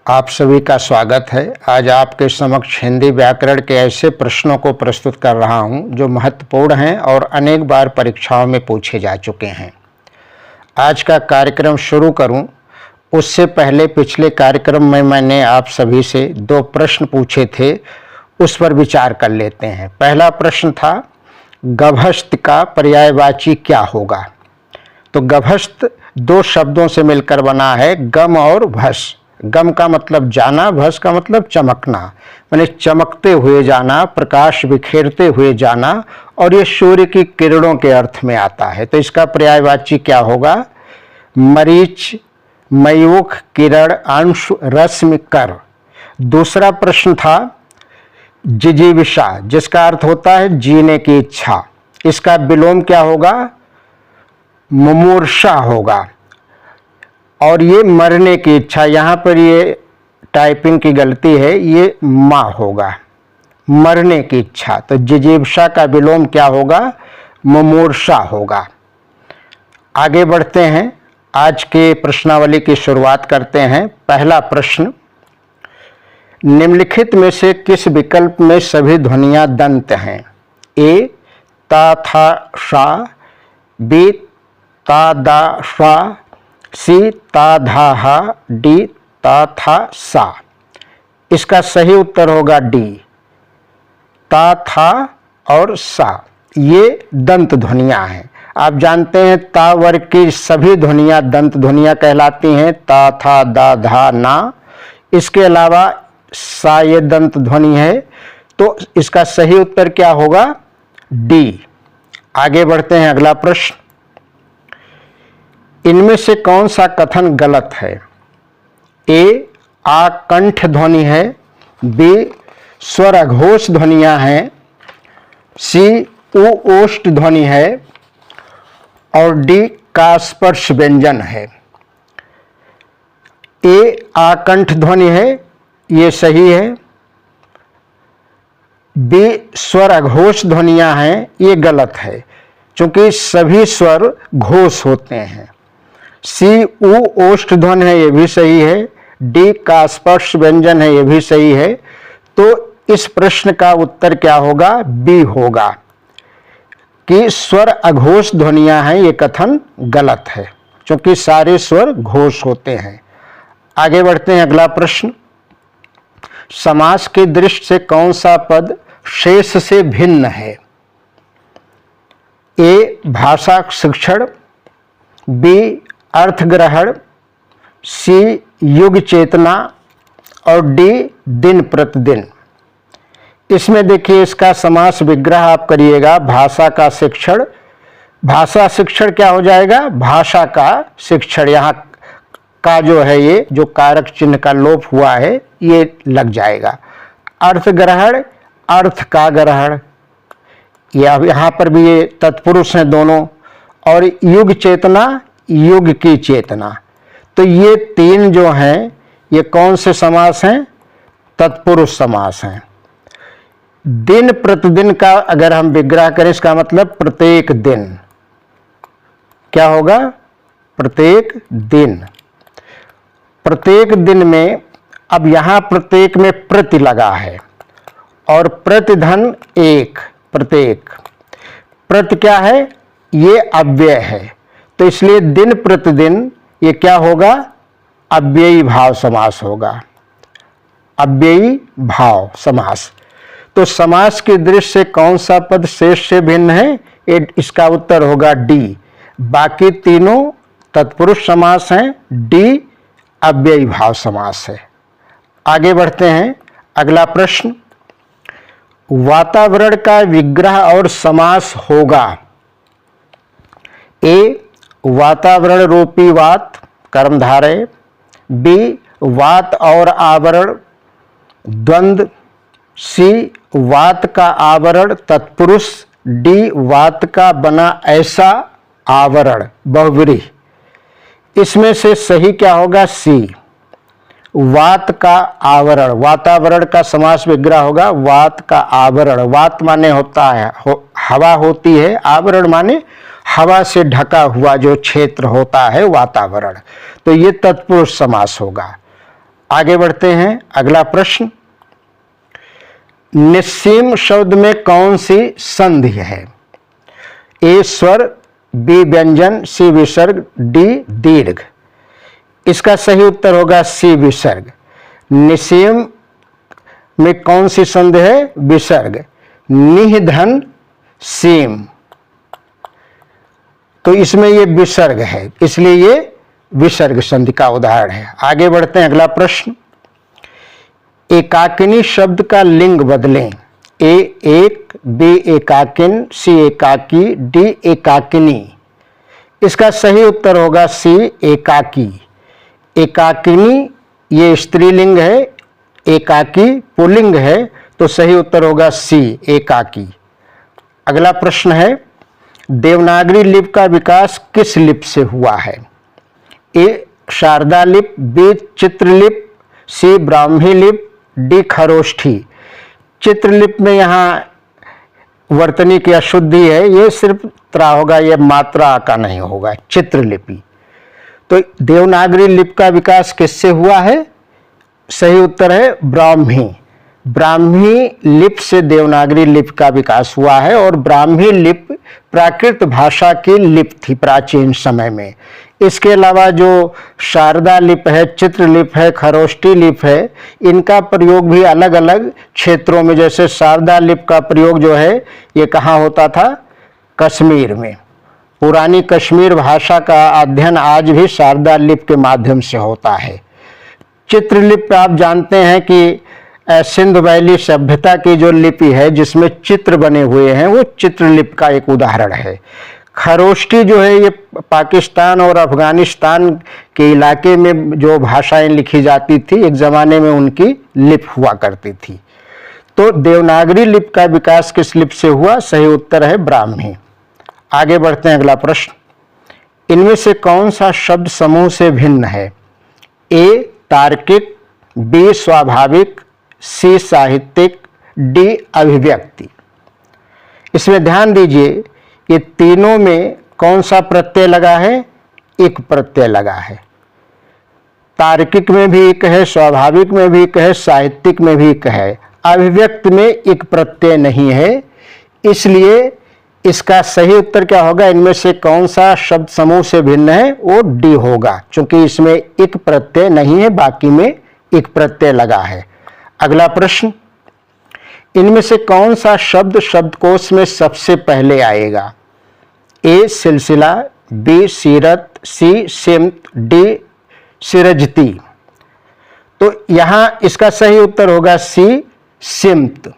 आप सभी का स्वागत है। आज आपके समक्ष हिंदी व्याकरण के ऐसे प्रश्नों को प्रस्तुत कर रहा हूं जो महत्वपूर्ण हैं और अनेक बार परीक्षाओं में पूछे जा चुके हैं। आज का कार्यक्रम शुरू करूं उससे पहले पिछले कार्यक्रम में मैंने आप सभी से दो प्रश्न पूछे थे, उस पर विचार कर लेते हैं। पहला प्रश्न था गभस्त का पर्यायवाची क्या होगा। तो गभस्त दो शब्दों से मिलकर बना है, गम और भस। गम का मतलब जाना, भस का मतलब चमकना, माने चमकते हुए जाना, प्रकाश बिखेरते हुए जाना, और ये सूर्य की किरणों के अर्थ में आता है। तो इसका पर्यायवाची क्या होगा? मरीच, मयूख, किरण, अंश, रश्मि, कर। दूसरा प्रश्न था जिजीविषा, जिसका अर्थ होता है जीने की इच्छा। इसका विलोम क्या होगा? मुमूर्षा होगा, और ये मरने की इच्छा। यहाँ पर ये टाइपिंग की गलती है, ये माँ होगा, मरने की इच्छा। तो जिजीविषा का विलोम क्या होगा? मुमूर्षा होगा। आगे बढ़ते हैं, आज के प्रश्नावली की शुरुआत करते हैं। पहला प्रश्न, निम्नलिखित में से किस विकल्प में सभी ध्वनियाँ दंत हैं? ए ता था सा, बी ता दा सा, सी ता धा हा, डी ता था सा। इसका सही उत्तर होगा डी, ता था और सा। ये दंत ध्वनियाँ हैं। आप जानते हैं ता वर्ग की सभी ध्वनियाँ दंत ध्वनियाँ कहलाती हैं, ता था दा धा ना। इसके अलावा सा ये दंत ध्वनि है। तो इसका सही उत्तर क्या होगा? डी। आगे बढ़ते हैं, अगला प्रश्न, इनमें से कौन सा कथन गलत है? ए आकंठ ध्वनि है, बी स्वर अघोष ध्वनियां हैं, सी उ ओष्ठ ध्वनि है, और डी का स्पर्श व्यंजन है। ए आकंठ ध्वनि है, ये सही है। बी स्वर अघोष ध्वनियां हैं, ये गलत है, क्योंकि सभी स्वर घोष होते हैं। सी उ ओष्ठ ध्वनि है, ये भी सही है। डी का स्पर्श व्यंजन है, ये भी सही है। तो इस प्रश्न का उत्तर क्या होगा? बी होगा कि स्वर अघोष ध्वनियां हैं, ये कथन गलत है, क्योंकि सारे स्वर घोष होते हैं। आगे बढ़ते हैं, अगला प्रश्न, समास की दृष्टि से कौन सा पद शेष से भिन्न है? ए भाषा शिक्षण, बी अर्थ ग्रहण, सी युग चेतना, और डी दिन प्रतिदिन। इसमें देखिए, इसका समास विग्रह आप करिएगा, भाषा का शिक्षण। भाषा शिक्षण क्या हो जाएगा? भाषा का शिक्षण। यहाँ का जो है, ये जो कारक चिन्ह का लोप हुआ है, ये लग जाएगा। अर्थ ग्रहण, अर्थ का ग्रहण, या यहाँ पर भी ये तत्पुरुष हैं दोनों। और युग चेतना, युग की चेतना। तो ये तीन जो हैं, ये कौन से समास हैं? तत्पुरुष समास हैं। दिन प्रतिदिन का अगर हम विग्रह करें, इसका मतलब प्रत्येक दिन। क्या होगा? प्रत्येक दिन। प्रत्येक दिन में, अब यहां प्रत्येक में प्रति लगा है, और प्रतिधन एक, प्रत्येक। प्रति क्या है? ये अव्यय है, तो इसलिए दिन प्रतिदिन ये क्या होगा? अव्ययी भाव समास होगा, अव्ययी भाव समास। तो समास की दृष्टि से कौन सा पद शेष से भिन्न है? इसका उत्तर होगा डी। बाकी तीनों तत्पुरुष समास हैं, डी अव्ययी भाव समास है। आगे बढ़ते हैं, अगला प्रश्न, वातावरण का विग्रह और समास होगा। ए वातावरण रूपी वात कर्मधारय, बी वात और आवरण द्वंद्व, सी वात का आवरण तत्पुरुष, डी वात का बना ऐसा आवरण बहुव्रीहि। इसमें से सही क्या होगा? सी वात का आवरण। वातावरण का समास विग्रह होगा वात का आवरण। वात माने होता है हवा होती है, आवरण माने हवा से ढका हुआ जो क्षेत्र होता है वातावरण। तो ये तत्पुरुष समास होगा। आगे बढ़ते हैं, अगला प्रश्न, निस्सीम शब्द में कौन सी संधि है? ए स्वर, बी व्यंजन, सी विसर्ग, डी दीर्घ। इसका सही उत्तर होगा सी विसर्ग। निस्सीम में कौन सी संधि है? विसर्ग। निह धन सीम, तो इसमें ये विसर्ग है, इसलिए ये विसर्ग संधि का उदाहरण है। आगे बढ़ते हैं, अगला प्रश्न, एकाकिनी शब्द का लिंग बदलें। ए एक, बी एकाकिन, सी एकाकी, डी एकाकिनी। इसका सही उत्तर होगा सी एकाकी। एकाकिनी ये स्त्रीलिंग है, एकाकी पुल्लिंग है, तो सही उत्तर होगा सी एकाकी। अगला प्रश्न है, देवनागरी लिपि का विकास किस लिपि से हुआ है? ए शारदा लिपि, बी चित्रलिपि, सी ब्राह्मी लिपि, डी खरोष्ठी। चित्रलिपि में यहाँ वर्तनी की अशुद्धि है, ये सिर्फ त्रा होगा, ये मात्रा का नहीं होगा, चित्रलिपि। तो देवनागरी लिपि का विकास किससे हुआ है? सही उत्तर है ब्राह्मी। ब्राह्मी लिपि से देवनागरी लिपि का विकास हुआ है, और ब्राह्मी लिपि प्राकृत भाषा की लिपि थी प्राचीन समय में। इसके अलावा जो शारदा लिपि है, चित्रलिपि है, खरोष्ठी लिपि है, इनका प्रयोग भी अलग अलग क्षेत्रों में, जैसे शारदा लिपि का प्रयोग जो है ये कहाँ होता था? कश्मीर में। पुरानी कश्मीर भाषा का अध्ययन आज भी शारदा लिपि के माध्यम से होता है। चित्रलिपि आप जानते हैं कि सिंध वैली सभ्यता की जो लिपि है जिसमें चित्र बने हुए हैं, वो चित्रलिपि का एक उदाहरण है। खरोष्ठी जो है ये पाकिस्तान और अफगानिस्तान के इलाके में जो भाषाएं लिखी जाती थी, एक ज़माने में उनकी लिपि हुआ करती थी। तो देवनागरी लिपि का विकास किस लिपि से हुआ? सही उत्तर है ब्राह्मी। आगे बढ़ते हैं, अगला प्रश्न, इनमें से कौन सा शब्द समूह से भिन्न है? ए तार्किक, बी स्वाभाविक, सी साहित्यिक, डी अभिव्यक्ति। इसमें ध्यान दीजिए, ये तीनों में कौन सा प्रत्यय लगा है? एक प्रत्यय लगा है। तार्किक में भी एक है, स्वाभाविक में भी एक है, साहित्यिक में भी एक है। अभिव्यक्ति में एक प्रत्यय नहीं है, इसलिए इसका सही उत्तर क्या होगा? इनमें से कौन सा शब्द समूह से भिन्न है? वो डी होगा, क्योंकि इसमें एक प्रत्यय नहीं है, बाकी में एक प्रत्यय लगा है। अगला प्रश्न, इनमें से कौन सा शब्द शब्दकोश में सबसे पहले आएगा? ए सिलसिला, बी सीरत, सी सिमत, डी सिरजती। तो यहां इसका सही उत्तर होगा सी सिमत।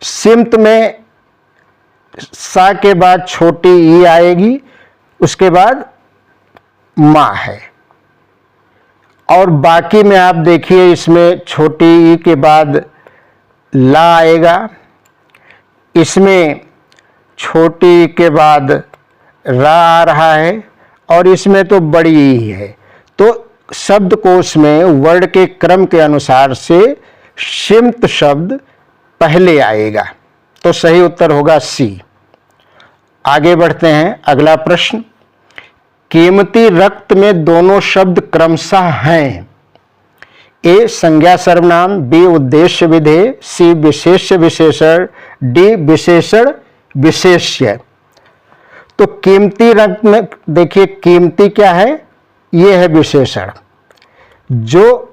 सिमत में सा के बाद छोटी ई आएगी, उसके बाद माँ है, और बाकी में आप देखिए इसमें छोटी ई के बाद ला आएगा, इसमें छोटी ई के बाद रा आ रहा है, और इसमें तो बड़ी ई है। तो शब्दकोश में वर्ण के क्रम के अनुसार से सिमत शब्द पहले आएगा, तो सही उत्तर होगा सी। आगे बढ़ते हैं, अगला प्रश्न, कीमती रक्त में दोनों शब्द क्रमशः हैं। ए संज्ञा सर्वनाम, बी उद्देश्य विधेय, सी विशेष्य विशेषण, डी विशेषण विशेष्य। तो कीमती रक्त में देखिए, कीमती क्या है? ये है विशेषण, जो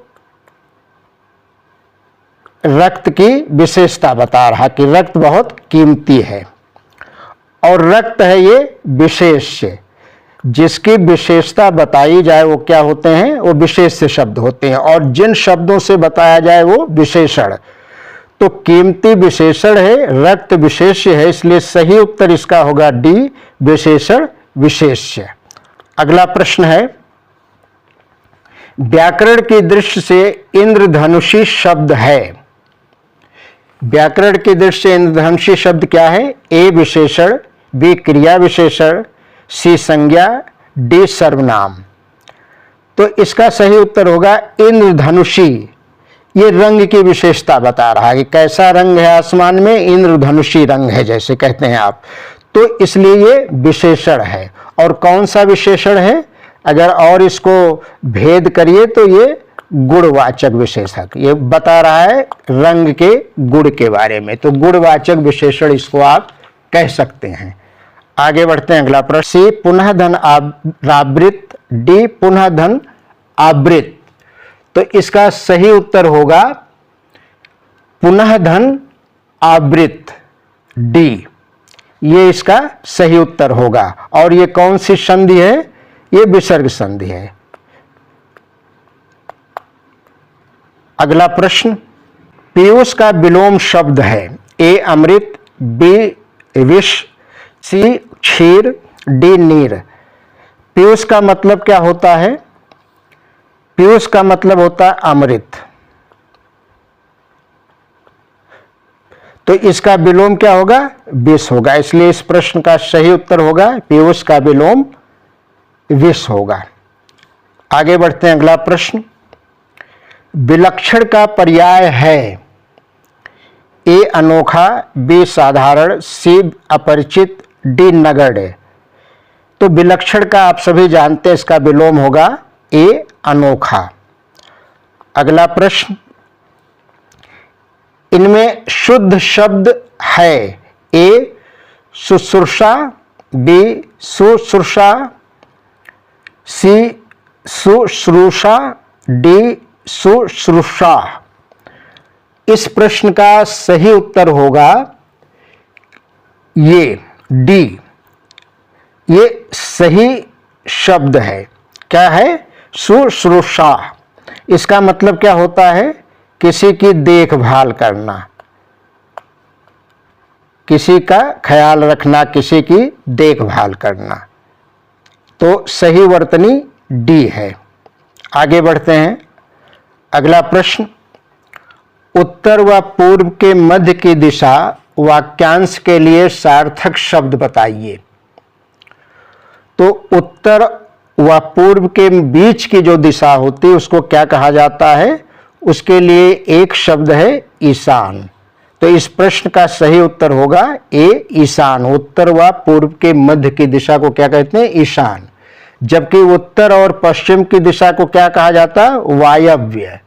रक्त की विशेषता बता रहा कि रक्त बहुत कीमती है। और रक्त है ये विशेष्य, जिसकी विशेषता बताई जाए वो क्या होते हैं? वो विशेष्य शब्द होते हैं, और जिन शब्दों से बताया जाए वो विशेषण। तो कीमती विशेषण है, रक्त विशेष्य है, इसलिए सही उत्तर इसका होगा डी विशेषण विशेष्य। अगला प्रश्न है, व्याकरण की दृष्टि से इंद्रधनुषी शब्द है। व्याकरण की दृष्टि से इंद्रधनुषी शब्द क्या है? ए विशेषण, बी क्रिया विशेषण, सी संज्ञा, डी सर्वनाम। तो इसका सही उत्तर होगा इंद्रधनुषी। ये रंग की विशेषता बता रहा है कि कैसा रंग है आसमान में, इंद्रधनुषी रंग है जैसे कहते हैं आप, तो इसलिए ये विशेषण है। और कौन सा विशेषण है? अगर और इसको भेद करिए तो ये गुणवाचक विशेषक, ये बता रहा है रंग के गुण के बारे में, तो गुणवाचक विशेषण इसको आप कह सकते हैं। आगे बढ़ते हैं, अगला प्रश्न। सी पुनः धन आवृत, डी पुनः धन आवृत। तो इसका सही उत्तर होगा पुनः धन आवृत, डी, ये इसका सही उत्तर होगा। और ये कौन सी संधि है? ये विसर्ग संधि है। अगला प्रश्न, पीयूष का विलोम शब्द है, ए अमृत, बी विष, सी क्षीर, डी नीर। पीयूष का मतलब क्या होता है? पीयूष का मतलब होता है अमृत, तो इसका विलोम क्या होगा? विष होगा, इसलिए इस प्रश्न का सही उत्तर होगा पीयूष का विलोम विष होगा। आगे बढ़ते हैं, अगला प्रश्न। विलक्षण का पर्याय है, ए अनोखा, बी साधारण, सी अपरिचित, डी नगण्य। तो विलक्षण का आप सभी जानते हैं इसका विलोम होगा ए अनोखा। अगला प्रश्न, इनमें शुद्ध शब्द है, ए शुश्रूषा, बी शुश्रूषा, सी शुश्रूषा, डी शुश्रूषा। इस प्रश्न का सही उत्तर होगा ये डी, ये सही शब्द है। क्या है? शुश्रूषा। इसका मतलब क्या होता है? किसी की देखभाल करना, किसी का ख्याल रखना, किसी की देखभाल करना। तो सही वर्तनी डी है। आगे बढ़ते हैं, अगला प्रश्न। उत्तर व पूर्व के मध्य की दिशा वाक्यांश के लिए सार्थक शब्द बताइए। तो उत्तर व पूर्व के बीच की जो दिशा होती है उसको क्या कहा जाता है? उसके लिए एक शब्द है ईशान। तो इस प्रश्न का सही उत्तर होगा ए ईशान। उत्तर व पूर्व के मध्य की दिशा को क्या कहते हैं? ईशान। जबकि उत्तर और पश्चिम की दिशा को क्या कहा जाता है? वायव्य।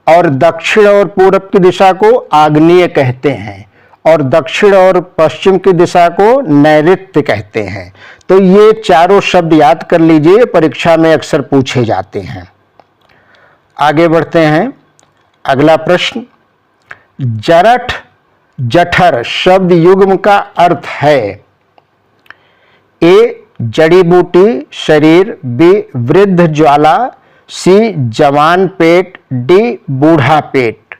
और दक्षिण और पूर्व की दिशा को आग्नेय कहते हैं, और दक्षिण और पश्चिम की दिशा को नैऋत्य कहते हैं। तो ये चारों शब्द याद कर लीजिए, परीक्षा में अक्सर पूछे जाते हैं। आगे बढ़ते हैं, अगला प्रश्न। जरठ जठर शब्द युग्म का अर्थ है, ए जड़ी बूटी शरीर, बी वृद्ध ज्वाला, सी जवान पेट, डी बूढ़ा पेट।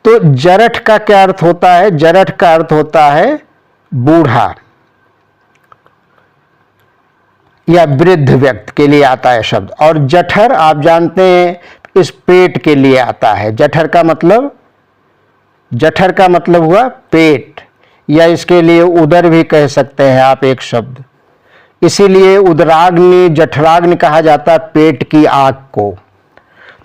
तो जरठ का क्या अर्थ होता है? जरठ का अर्थ होता है बूढ़ा या वृद्ध व्यक्ति के लिए आता है शब्द। और जठर आप जानते हैं इस पेट के लिए आता है। जठर का मतलब हुआ पेट, या इसके लिए उदर भी कह सकते हैं आप एक शब्द। इसीलिए उदराग्नि जठराग्नि कहा जाता है पेट की आग को।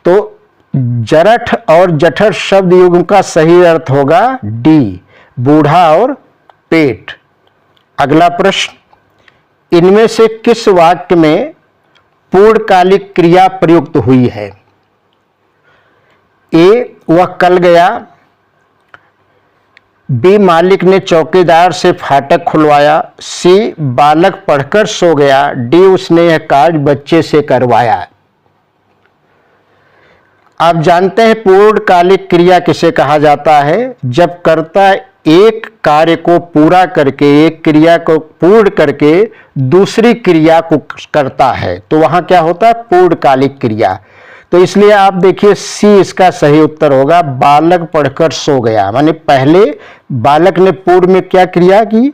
तो जरठ और जठर शब्द युग्म का सही अर्थ होगा डी, बूढ़ा और पेट। अगला प्रश्न। इनमें से किस वाक्य में पूर्णकालिक क्रिया प्रयुक्त हुई है? ए वह कल गया, बी मालिक ने चौकीदार से फाटक खुलवाया, सी बालक पढ़कर सो गया, डी उसने यह कार्य बच्चे से करवाया। आप जानते हैं पूर्णकालिक क्रिया किसे कहा जाता है? जब कर्ता एक कार्य को पूरा करके, एक क्रिया को पूर्ण करके दूसरी क्रिया को करता है, तो वहां क्या होता है? पूर्णकालिक क्रिया। तो इसलिए आप देखिए सी इसका सही उत्तर होगा, बालक पढ़कर सो गया। माने पहले बालक ने पूर्व में क्या क्रिया की?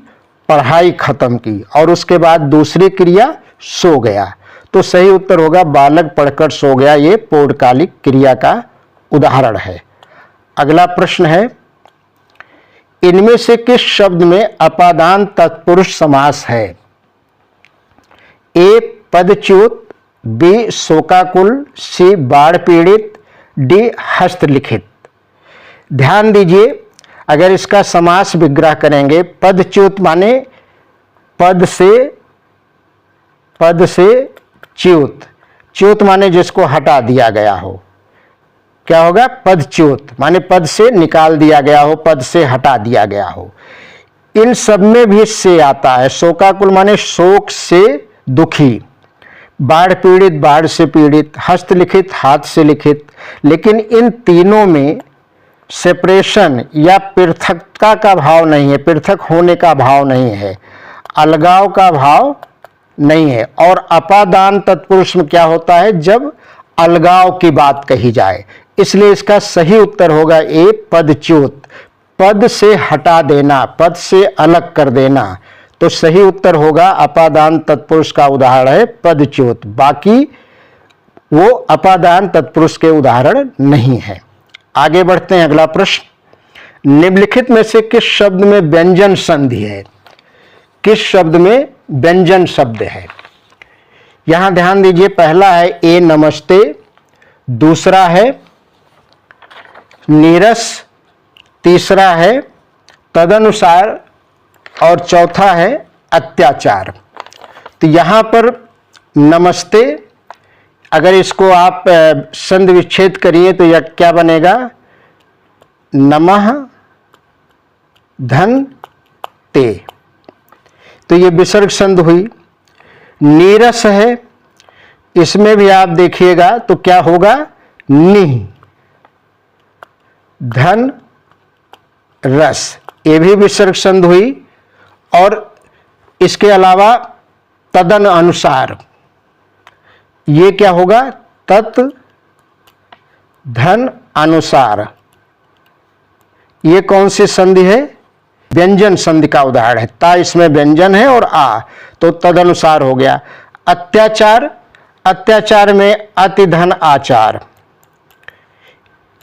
पढ़ाई खत्म की, और उसके बाद दूसरी क्रिया सो गया। तो सही उत्तर होगा बालक पढ़कर सो गया। ये पूर्णकालिक क्रिया का उदाहरण है। अगला प्रश्न है, इनमें से किस शब्द में अपादान तत्पुरुष समास है? ए पदच्युत, बी शोकाकुल, सी बाढ़ पीड़ित, डी हस्तलिखित। ध्यान दीजिए, अगर इसका समास विग्रह करेंगे, पदच्युत माने पद से च्युत, च्युत माने जिसको हटा दिया गया हो, क्या होगा? पदच्युत माने पद से निकाल दिया गया हो, पद से हटा दिया गया हो। इन सब में भी से आता है। शोकाकुल माने शोक से दुखी, बाढ़ पीड़ित बाढ़ से पीड़ित, हस्तलिखित हाथ से लिखित। लेकिन इन तीनों में सेपरेशन या पृथकता का भाव नहीं है, पृथक होने का भाव नहीं है, अलगाव का भाव नहीं है। और अपादान तत्पुरुष में क्या होता है? जब अलगाव की बात कही जाए। इसलिए इसका सही उत्तर होगा ए, पदच्युत, पद से हटा देना, पद से अलग कर देना। तो सही उत्तर होगा अपादान तत्पुरुष का उदाहरण है पदच्युत, बाकी वो अपादान तत्पुरुष के उदाहरण नहीं है। आगे बढ़ते हैं, अगला प्रश्न, निम्नलिखित में से किस शब्द में व्यंजन संधि है? किस शब्द में व्यंजन शब्द है? यहां ध्यान दीजिए, पहला है ए नमस्ते, दूसरा है नीरस, तीसरा है तदनुसार और चौथा है अत्याचार। तो यहां पर नमस्ते, अगर इसको आप संधि विच्छेद करिए तो यह क्या बनेगा? नमः धन ते, तो ये विसर्ग संधि हुई। नीरस है, इसमें भी आप देखिएगा तो क्या होगा? नि, धन रस, ये भी विसर्ग संधि हुई। और इसके अलावा तदन अनुसार, ये क्या होगा? तत् धन अनुसार, ये कौन सी संधि है? व्यंजन संधि का उदाहरण है। ता इसमें व्यंजन है और आ, तो तदनुसार हो गया। अत्याचार, अत्याचार में अति धन आचार,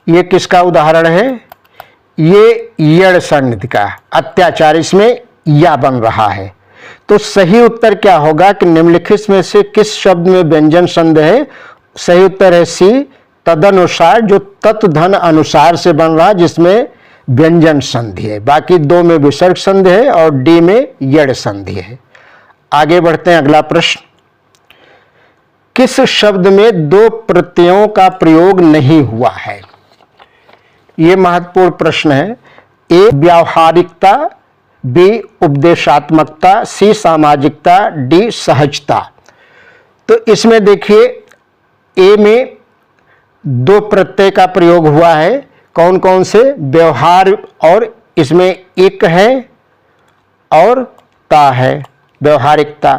ये किसका उदाहरण है? ये यड़ संधि का अत्याचार, इसमें या बन रहा है। तो सही उत्तर क्या होगा कि निम्नलिखित में से किस शब्द में व्यंजन संधि है? सही उत्तर है सी, तदनुसार, जो तत् धन अनुसार से बन रहा, जिसमें व्यंजन संधि है। बाकी दो में विसर्ग संधि है और डी में यड़ संधि है। आगे बढ़ते हैं, अगला प्रश्न, किस शब्द में दो प्रत्ययों का प्रयोग नहीं हुआ है? यह महत्वपूर्ण प्रश्न है। ए व्यावहारिकता, बी उपदेशात्मकता, सी सामाजिकता, डी सहजता। तो इसमें देखिए, ए में दो प्रत्यय का प्रयोग हुआ है। कौन कौन से? व्यवहार, और इसमें एक है और ता है, व्यवहारिकता।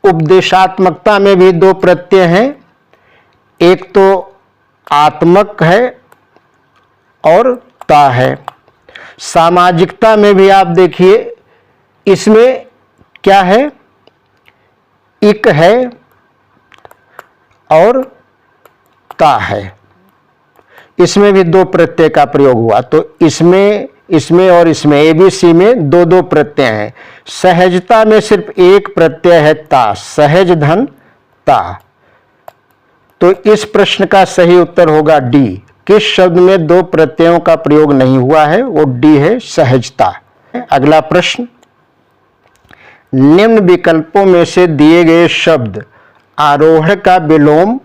उपदेशात्मकता में भी दो प्रत्यय हैं, एक तो आत्मक है और ता है। सामाजिकता में भी आप देखिए, इसमें क्या है? इक है और ता है। इसमें भी दो प्रत्यय का प्रयोग हुआ। तो इसमें और इसमें, एबीसी में दो दो प्रत्यय हैं। सहजता में सिर्फ एक प्रत्यय है ता, सहज धन ता। तो इस प्रश्न का सही उत्तर होगा डी। किस शब्द में दो प्रत्ययों का प्रयोग नहीं हुआ है? वो डी है, सहजता। अगला प्रश्न, निम्न विकल्पों में से दिए गए शब्द आरोहण का विलोम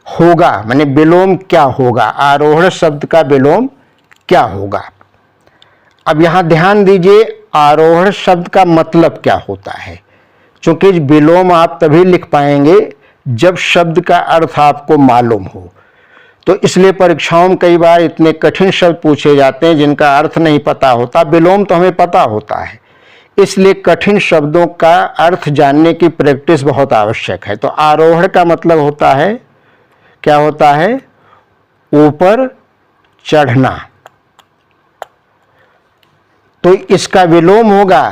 होगा, माने विलोम क्या होगा? आरोहण शब्द का विलोम क्या होगा? अब यहां ध्यान दीजिए, आरोहण शब्द का मतलब क्या होता है, क्योंकि विलोम आप तभी लिख पाएंगे जब शब्द का अर्थ आपको मालूम हो। तो इसलिए परीक्षाओं में कई बार इतने कठिन शब्द पूछे जाते हैं जिनका अर्थ नहीं पता होता। विलोम तो हमें पता होता है, इसलिए कठिन शब्दों का अर्थ जानने की प्रैक्टिस बहुत आवश्यक है। तो आरोहण का मतलब होता है, क्या होता है? ऊपर चढ़ना। तो इसका विलोम होगा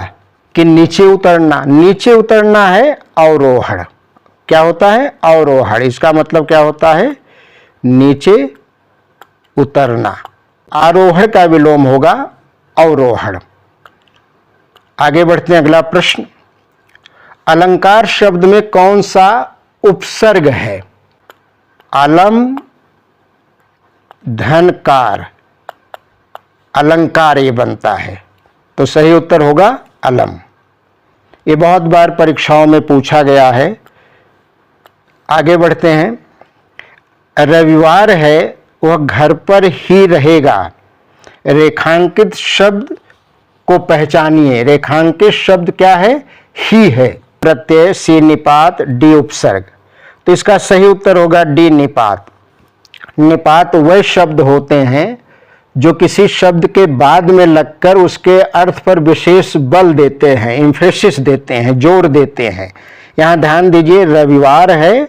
कि नीचे उतरना। नीचे उतरना है अवरोहण। क्या होता है? अवरोहण। इसका मतलब क्या होता है? नीचे उतरना। आरोहण का विलोम होगा अवरोहण। आगे बढ़ते हैं, अगला प्रश्न, अलंकार शब्द में कौन सा उपसर्ग है? अलम धनकार, अलंकार ये बनता है। तो सही उत्तर होगा अलम। ये बहुत बार परीक्षाओं में पूछा गया है। आगे बढ़ते हैं। रविवार है वह घर पर ही रहेगा। रेखांकित शब्द को पहचानिए। रेखांकित शब्द क्या है? ही है। प्रत्यय, सी निपात, डी उपसर्ग। तो इसका सही उत्तर होगा डी निपात। निपात वह शब्द होते हैं जो किसी शब्द के बाद में लगकर उसके अर्थ पर विशेष बल देते हैं, एम्फेसिस देते हैं, जोर देते हैं। यहां ध्यान दीजिए, रविवार है,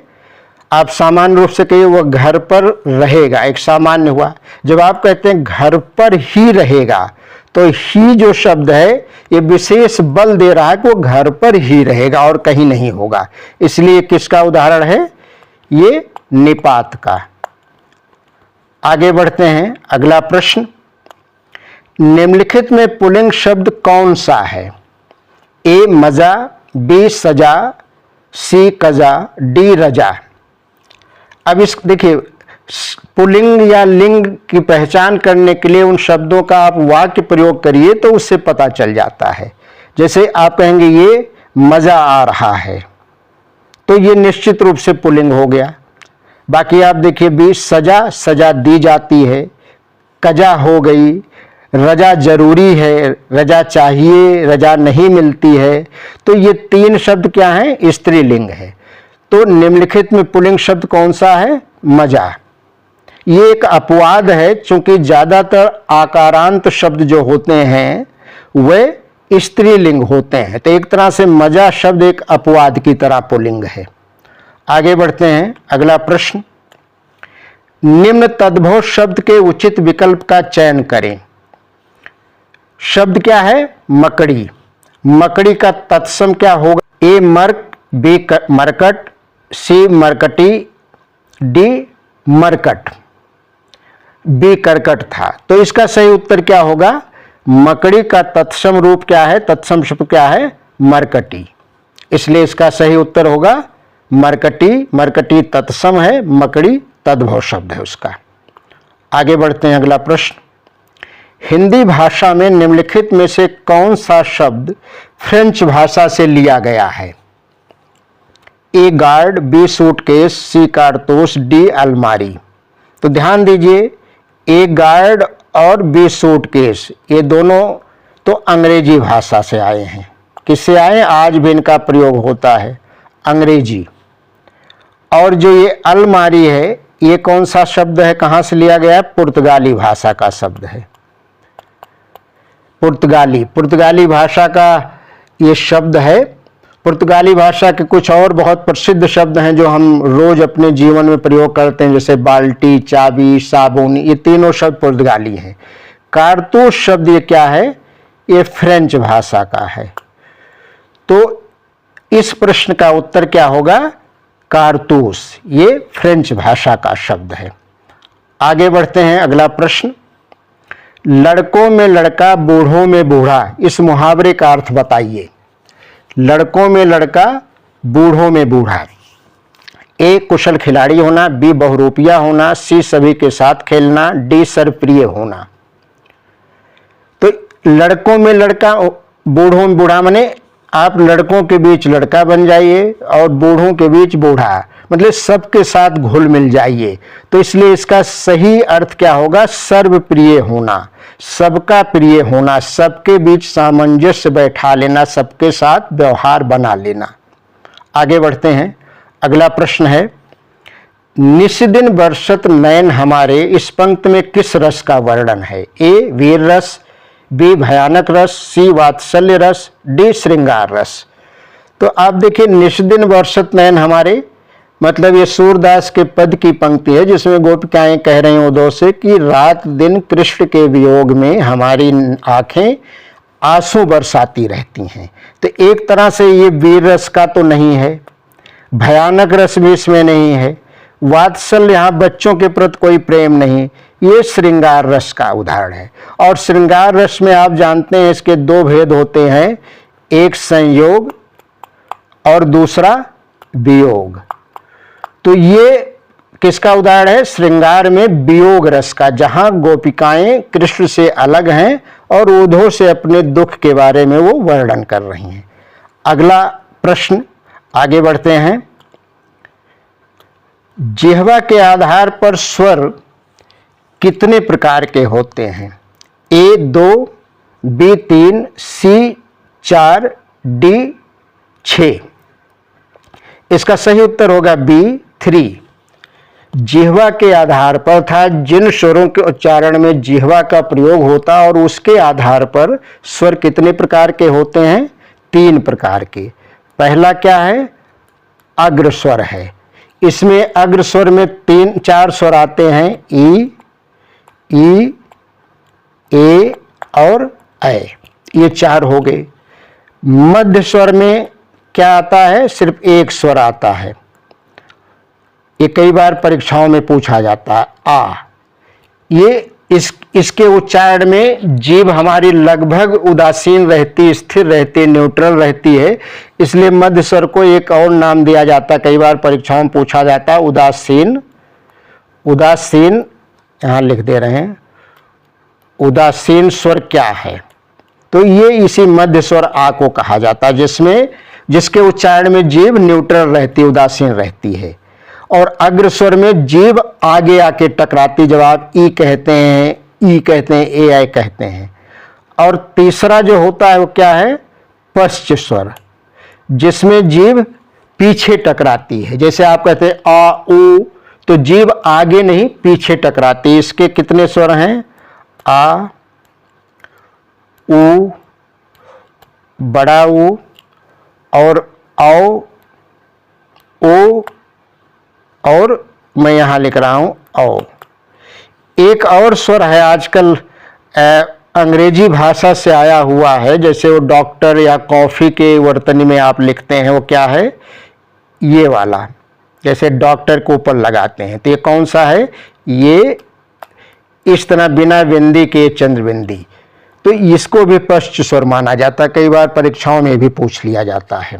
आप सामान्य रूप से कहिए वह घर पर रहेगा, एक सामान्य हुआ। जब आप कहते हैं घर पर ही रहेगा, तो ही जो शब्द है ये विशेष बल दे रहा है कि वो घर पर ही रहेगा और कहीं नहीं होगा। इसलिए किसका उदाहरण है? ये निपात का। आगे बढ़ते हैं। अगला प्रश्न, निम्नलिखित में पुल्लिंग शब्द कौन सा है? ए मजा, बी सजा, सी कजा, डी रजा। अब इस देखिए, पुल्लिंग या लिंग की पहचान करने के लिए उन शब्दों का आप वाक्य प्रयोग करिए तो उससे पता चल जाता है। जैसे आप कहेंगे ये मजा आ रहा है, तो ये निश्चित रूप से पुल्लिंग हो गया। बाकी आप देखिए, बी सजा, सजा दी जाती है, कजा हो गई, रजा जरूरी है, रजा चाहिए, रजा नहीं मिलती है। तो ये तीन शब्द क्या हैं? स्त्रीलिंग है। तो निम्नलिखित में पुल्लिंग शब्द कौन सा है? मजा। ये एक अपवाद है, क्योंकि ज्यादातर आकारांत शब्द जो होते हैं वे स्त्रीलिंग होते हैं। तो एक तरह से मजा शब्द एक अपवाद की तरह पुल्लिंग है। आगे बढ़ते हैं। अगला प्रश्न, निम्न तद्भव शब्द के उचित विकल्प का चयन करें। शब्द क्या है? मकड़ी। मकड़ी का तत्सम क्या होगा? ए मर्क, बी मरकट, सी मरकटी, डी मरकट। बी करकट था। तो इसका सही उत्तर क्या होगा? मकड़ी का तत्सम रूप क्या है? तत्सम शब्द क्या है? मरकटी। इसलिए इसका सही उत्तर होगा मरकटी। मरकटी तत्सम है, मकड़ी तद्भव शब्द है उसका। आगे बढ़ते हैं। अगला प्रश्न, हिंदी भाषा में निम्नलिखित में से कौन सा शब्द फ्रेंच भाषा से लिया गया है? ए गार्ड, बी सूटकेस, सी कारतूस, डी अलमारी। तो ध्यान दीजिए, ए गार्ड और बी सूटकेस ये दोनों तो अंग्रेजी भाषा से आए हैं। किससे आए? आज भी इनका प्रयोग होता है, अंग्रेजी। और जो ये अलमारी है ये कौन सा शब्द है? कहां से लिया गया है? पुर्तगाली भाषा का शब्द है। पुर्तगाली भाषा का ये शब्द है। पुर्तगाली भाषा के कुछ और बहुत प्रसिद्ध शब्द हैं जो हम रोज अपने जीवन में प्रयोग करते हैं, जैसे बाल्टी, चाबी, साबुन। ये तीनों शब्द पुर्तगाली हैं। कारतूस शब्द ये क्या है? ये फ्रेंच भाषा का है। तो इस प्रश्न का उत्तर क्या होगा? कारतूस। ये फ्रेंच भाषा का शब्द है। आगे बढ़ते हैं। अगला प्रश्न, लड़कों में लड़का, बूढ़ों में बूढ़ा। इस मुहावरे का अर्थ बताइए। लड़कों में लड़का, बूढ़ों में बूढ़ा। ए कुशल खिलाड़ी होना, बी बहुरूपिया होना, सी सभी के साथ खेलना, डी सर्वप्रिय होना। तो लड़कों में लड़का, बूढ़ों में बूढ़ा, माने आप लड़कों के बीच लड़का बन जाइए और बूढ़ों के बीच बूढ़ा, मतलब सबके साथ घुल मिल जाइए। तो इसलिए इसका सही अर्थ क्या होगा? सर्वप्रिय होना, सबका प्रिय होना, सबके बीच सामंजस्य बैठा लेना, सबके साथ व्यवहार बना लेना। आगे बढ़ते हैं। अगला प्रश्न है, निस्दिन बरसत नयन हमारे, इस पंक्ति में किस रस का वर्णन है? ए वीर रस, बी भयानक रस, सी वात्सल्य रस, डी श्रृंगार रस। तो आप देखिए, निस्दिन बरसत नयन हमारे, मतलब ये सूरदास के पद की पंक्ति है जिसमें गोपिकाएं कह रही हैं उद्धव से कि रात दिन कृष्ण के वियोग में हमारी आंखें आंसू बरसाती रहती हैं। तो एक तरह से ये वीर रस का तो नहीं है, भयानक रस भी इसमें नहीं है, वात्सल्य, यहाँ बच्चों के प्रति कोई प्रेम नहीं, ये श्रृंगार रस का उदाहरण है। और श्रृंगार रस में आप जानते हैं इसके दो भेद होते हैं, एक संयोग और दूसरा वियोग। तो ये किसका उदाहरण है? श्रृंगार में वियोग रस का, जहां गोपिकाएं कृष्ण से अलग हैं और उद्धव से अपने दुख के बारे में वो वर्णन कर रही हैं। अगला प्रश्न, आगे बढ़ते हैं। जिह्वा के आधार पर स्वर कितने प्रकार के होते हैं? ए 2, बी 3, सी 4, डी 6। इसका सही उत्तर होगा बी 3। जिह्वा के आधार पर था, जिन स्वरों के उच्चारण में जिह्वा का प्रयोग होता और उसके आधार पर स्वर कितने प्रकार के होते हैं? 3 प्रकार के। पहला क्या है? अग्र स्वर है। इसमें अग्र स्वर में 4 स्वर आते हैं, ई, ए और ऐ। ये 4 हो गए। मध्य स्वर में क्या आता है? सिर्फ 1 स्वर आता है। ये कई बार परीक्षाओं में पूछा जाता है, आ। ये इसके उच्चारण में जीभ हमारी लगभग उदासीन रहती, स्थिर रहती, न्यूट्रल रहती है, इसलिए मध्य स्वर को एक और नाम दिया जाता है। कई बार परीक्षाओं में पूछा जाता है उदासीन। उदासीन यहाँ लिख दे रहे हैं, उदासीन स्वर क्या है? तो ये इसी मध्य स्वर आ को कहा जाता है, जिसके उच्चारण में जीभ न्यूट्रल रहती, उदासीन रहती है। और अग्र स्वर में जीभ आगे आके टकराती, जब आप ई कहते हैं, ए आई कहते हैं। और तीसरा जो होता है वो क्या है? पश्च स्वर, जिसमें जीभ पीछे टकराती है। जैसे आप कहते हैं आ उ, तो जीभ आगे नहीं पीछे टकराती। इसके कितने स्वर हैं? आ, उ, बड़ा उ और औ, ओ और मैं यहां लिख रहा हूं औ। एक और स्वर है, आजकल अंग्रेजी भाषा से आया हुआ है, जैसे वो डॉक्टर या कॉफी के वर्तनी में आप लिखते हैं, वो क्या है? ये वाला, जैसे डॉक्टर को ऊपर लगाते हैं, तो ये कौन सा है? ये इस तरह बिना बिंदी के चंद्रबिंदी। तो इसको भी पश्च स्वर माना जाता है। कई बार परीक्षाओं में भी पूछ लिया जाता है।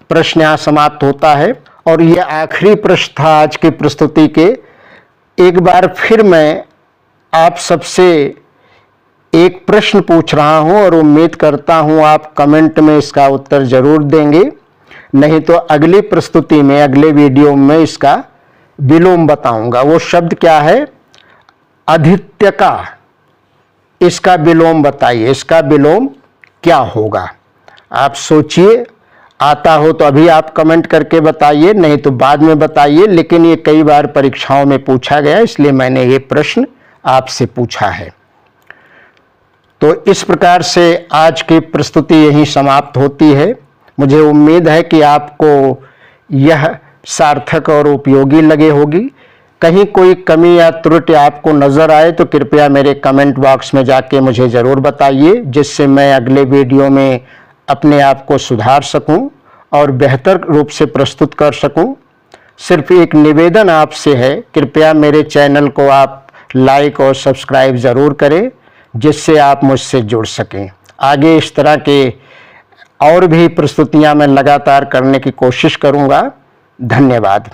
प्रश्न यहाँ समाप्त होता है और ये आखिरी प्रश्न था आज की प्रस्तुति के। एक बार फिर मैं आप सबसे एक प्रश्न पूछ रहा हूं और उम्मीद करता हूं आप कमेंट में इसका उत्तर जरूर देंगे, नहीं तो अगली प्रस्तुति में, अगले वीडियो में इसका विलोम बताऊंगा। वो शब्द क्या है? अधित्य का। इसका विलोम बताइए, इसका विलोम क्या होगा? आप सोचिए, आता हो तो अभी आप कमेंट करके बताइए, नहीं तो बाद में बताइए। लेकिन ये कई बार परीक्षाओं में पूछा गया, इसलिए मैंने ये प्रश्न आपसे पूछा है। तो इस प्रकार से आज की प्रस्तुति यहीं समाप्त होती है। मुझे उम्मीद है कि आपको यह सार्थक और उपयोगी लगे होगी। कहीं कोई कमी या त्रुटि आपको नजर आए तो कृपया मेरे कमेंट बॉक्स में जाके मुझे ज़रूर बताइए, जिससे मैं अगले वीडियो में अपने आप को सुधार सकूं और बेहतर रूप से प्रस्तुत कर सकूं। सिर्फ एक निवेदन आपसे है, कृपया मेरे चैनल को आप लाइक और सब्सक्राइब ज़रूर करें, जिससे आप मुझसे जुड़ सकें। आगे इस तरह के और भी प्रस्तुतियां मैं लगातार करने की कोशिश करूंगा। धन्यवाद।